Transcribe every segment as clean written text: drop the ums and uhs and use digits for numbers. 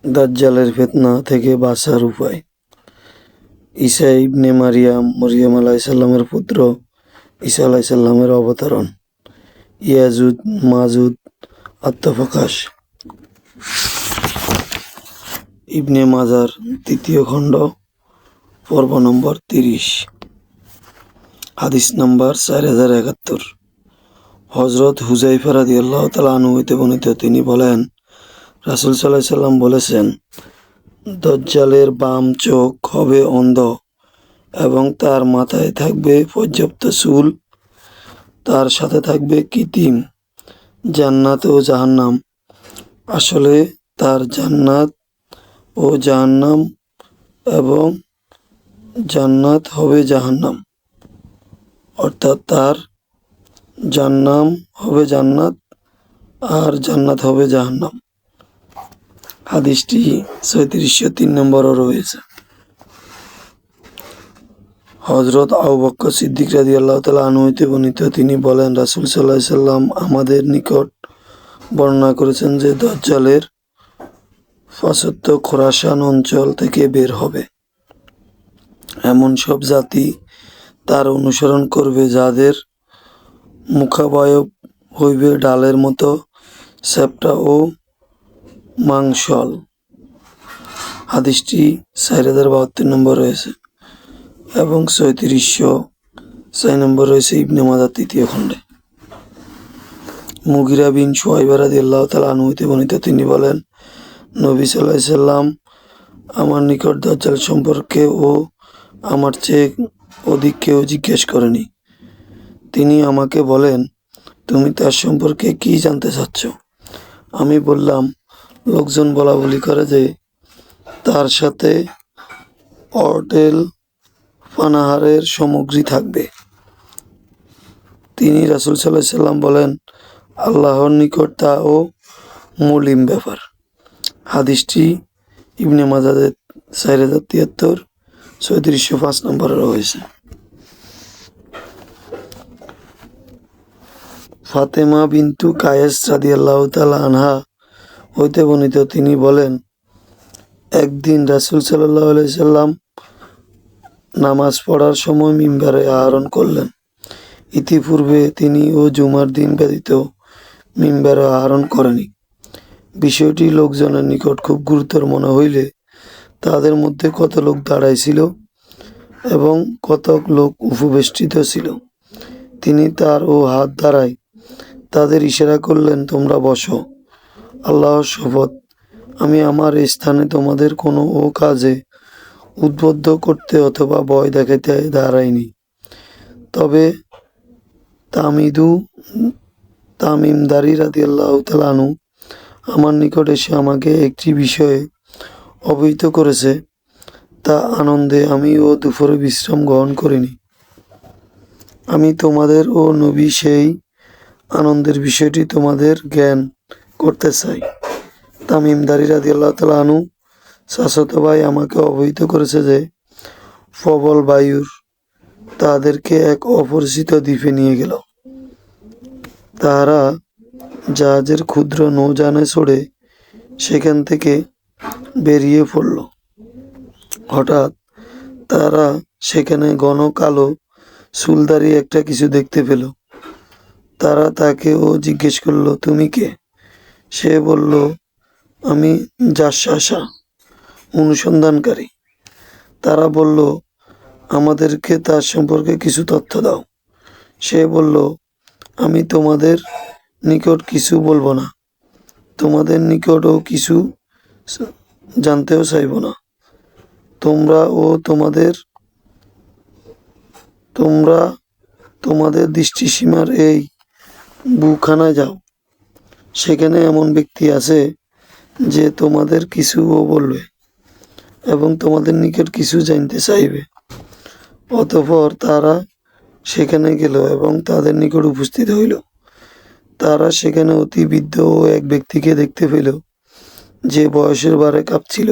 দাজ্জালের ফিতনা থেকে বাঁচার উপায়। ঈসা ইবনে মারিয়াম, মরিয়ম আলাইহিসসালামের পুত্র ঈসা আলাইহিসসালামের অবতরণ। ইয়াজুজ মাজুজ আত্মপ্রকাশ। ইবনে মাজার তৃতীয় খণ্ড, পর্ব নম্বর 30, হাদিস নম্বর 4071। হযরত হুযায়ফা রাদিয়াল্লাহু তাআলা আনহু হইতে বর্ণিত, তিনি বলেন, রাসূল সাল্লাল্লাহু আলাইহি সাল্লাম বলেছেন, দাজ্জালের বাম চোখ হবে অন্ধ এবং তার মাথায় থাকবে পর্যাপ্ত চুল, তার সাথে থাকবে কৃত্রিম জান্নাত ও জাহান্নাম। আসলে তার জান্নাত ও জাহান্নাম এবং জান্নাত হবে জাহান্নাম, অর্থাৎ তার জান্নাম হবে জান্নাত আর জান্নাত হবে জাহান্নাম। হাদিসটি 3603 নম্বরও রয়েছে। হযরত আবু বকর সিদ্দিক রাদিয়াল্লাহু তাআলা আনহু হইতে বর্ণিত, তিনি বলেন, রাসূল সাল্লাল্লাহু আলাইহি সাল্লাম আমাদের নিকট বর্ণনা করেছেন যে দাজ্জালের পাশ্চাত্য খোরাসান অঞ্চল থেকে বের হবে এমন সব জাতি তার অনুসরণ করবে, যাদের মুখাবয়ব হইবে ডালের মতো চ্যাপ্টা ও মাংসল। হাদিসটি 4072 নম্বর রয়েছে এবং 3404 নম্বর রয়েছে ইবনে মাজাহ তৃতীয় খণ্ডে। মুগিরা বিন শুআয়বা রাদিয়াল্লাহু তাআলা আনহু হইতে বর্ণিত, তিনি বলেন, নবী সাল্লাল্লাহু আলাইহি সাল্লাম আমার নিকট দাজ্জাল সম্পর্কে ও আমার চেয়ে অধিক কেউ জিজ্ঞেস করেনি। তিনি আমাকে বলেন, তুমি তার সম্পর্কে কি জানতে চাচ্ছ? আমি বললাম, লোকজন বলা বলি করে যে তার সাথে অর্ডেল পানাহারের সামগ্রী থাকবে। তিনি রাসূল সাল্লাল্লাহু আলাইহি সাল্লাম বলেন, আল্লাহর নিকট তা ও মুলিম ব্যাপার। হাদিসটি ইবনে মাজাহ 4073, 3405 নম্বরে রয়েছে। ফাতেমা বিনতু কায়েস রাদিয়াল্লাহু তাআলা আনহা হইতে বর্ণিত, তিনি বলেন, একদিন রাসূল সাল্লাল্লাহু আলাইহি সাল্লাম নামাজ পড়ার সময় মিম্বারে আরোহণ করলেন। ইতিপূর্বে তিনি ও জুমার দিন ব্যতীত মিম্বারে আরোহণ করেনি। বিষয়টি লোকজনের নিকট খুব গুরুতর মনে হইলে তাদের মধ্যে কত লোক দাঁড়াইছিল এবং কতক লোক উপবেষ্টিত ছিল। তিনি তার ও হাত দ্বারায় তাদের ইশারা করলেন, তোমরা বসো। আল্লাহর শপথ, আমি আমার এই স্থানে তোমাদের কোনো ও কাজে উদ্বুদ্ধ করতে অথবা ভয় দেখাইতে দাঁড়াইনি। তবে তামিমদারি রাদিয়াল্লাহু তাআলা আনহু আমার নিকট এসে আমাকে একটি বিষয়ে অবহিত করেছে, তা আনন্দে আমি ও দুপুরে বিশ্রাম গ্রহণ করিনি। আমি তোমাদের ও নবী সেই আনন্দের বিষয়টি তোমাদের জ্ঞান করতে চাই। তামিমদারি রাদিয়াল্লাহু তাআলা আনহু চাচাতো ভাই আমাকে অবহিত করেছে যে প্রবল বায়ুর তাদেরকে এক অপরিচিত দ্বীপে নিয়ে গেল। তারা জাহাজের ক্ষুদ্র নৌযানে চড়ে সেখান থেকে বেরিয়ে পড়ল। হঠাৎ তারা সেখানে ঘন কালো চুলদারি একটা কিছু দেখতে পেল। তারা তাকে ও জিজ্ঞেস করল, তুমি কে? সে বলল, আমি জাসাসা, অনুসন্ধানকারী। তারা বলল, আমাদেরকে তার সম্পর্কে কিছু তথ্য দাও। সে বলল, আমি তোমাদের নিকট কিছু বলবো না, তোমাদের নিকটও কিছু জানতেও চাইব না। তোমরা তোমাদের দৃষ্টিসীমার এই বুখানায় যাও। সেখানে এমন ব্যক্তি আছে যে তোমাদের কিছুও বলবে এবং তোমাদের নিকট কিছু জানতে চাইবে। অতঃপর তারা সেখানে গেল এবং তাদের নিকট উপস্থিত হইল। তারা সেখানে অতি বৃদ্ধ ও এক ব্যক্তিকে দেখতে পেল, যে বয়সের ভারে কাঁপছিল।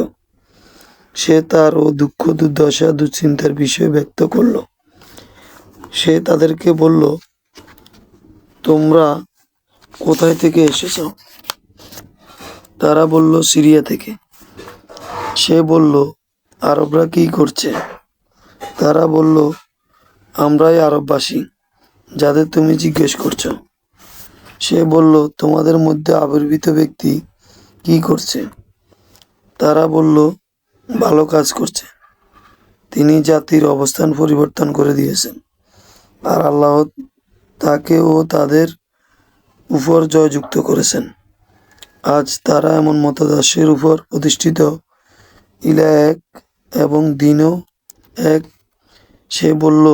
সে তার ও দুঃখ দুর্দশা দুশ্চিন্তার বিষয় ব্যক্ত করল। সে তাদেরকে বলল, তোমরা কোথায় থেকে এসেছ? তারা বলল, সিরিয়া থেকে। সে বলল, আরবরা কি করছে? তারা বলল, আমরাই আরববাসী, যাদের তুমি জিজ্ঞেস করছো। সে বলল, তোমাদের মধ্যে আবির্ভূত ব্যক্তি কি করছে? তারা বলল, ভালো কাজ করছে। তিনি জাতির অবস্থান পরিবর্তন করে দিয়েছেন, আর আল্লাহ তাকে ও তাদের উপর জয়যুক্ত করেছেন। আজ তারা এমন মতাদর্শের উপর প্রতিষ্ঠিত, ইলা এক এবং দিনও এক। সে বলল,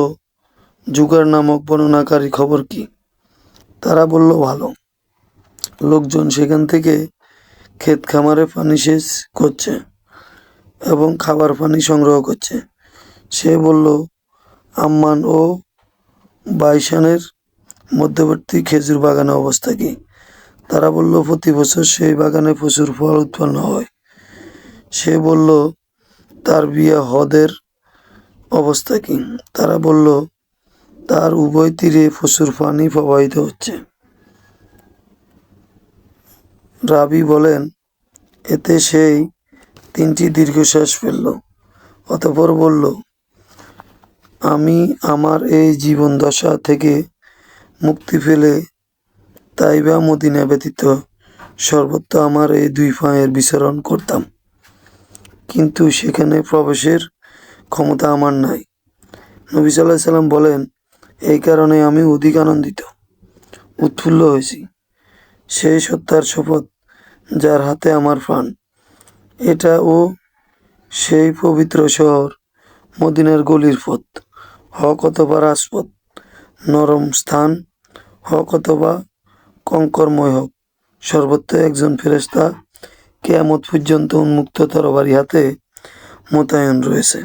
জুগার নামক বর্ণনাকারী খবর কি? তারা বলল, ভালো। লোকজন সেখান থেকে ক্ষেত খামারে পানি সেচ করছে এবং খাবার পানি সংগ্রহ করছে। সে বলল, আম্মান ও বাইশানের মধ্যবর্তী খেজুর বাগানের অবস্থা কি? তারা বলল, প্রতি বছর সেই বাগানে প্রচুর ফল উৎপন্ন হয়। সে বলল, তার বিয়ে হদের অবস্থা কি? তারা বলল, তার উভয় তীরে প্রচুর পানি প্রবাহিত হচ্ছে। রাবি বলেন, এতে সেই তিনটি দীর্ঘশ্বাস ফেলল, অতঃপর বলল, আমি আমার এই জীবন দশা থেকে মুক্তি পেলে তাইবা মদিনা ব্যতীত সর্বত্র আমার এই দুই পায়ের বিচরণ করতাম, কিন্তু সেখানে প্রবেশের ক্ষমতা আমার নাই। নবী সাল্লাল্লাহু আলাইহি সাল্লাম বলেন, এই কারণে আমি অধিক আনন্দিত, উৎফুল্ল হয়েছি। সেই সত্তার শপথ যার হাতে আমার প্রাণ। এটা ও সেই পবিত্র শহর মদিনার গলির পথ, হক অথবা রাজপথ, নরম স্থান হক অথবা কঙ্করময় হোক, সর্বত্র একজন ফেরেশতা কিয়ামত পর্যন্ত উন্মুক্ত তরবারি হাতে মোতায়েন রয়েছে।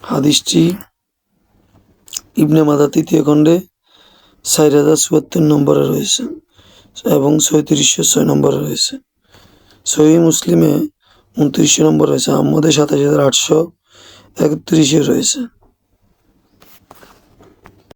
হাদিসটি ইবনে মাজাহ ৩য় খণ্ডে ৪,০৭৪ নম্বরে রয়েছে এবং ৩৬০৬ নম্বরে রয়েছে। সহিহ মুসলিমে ২৯ নম্বর রয়েছে, আহমদে ২৭,৮৩১ রয়েছে।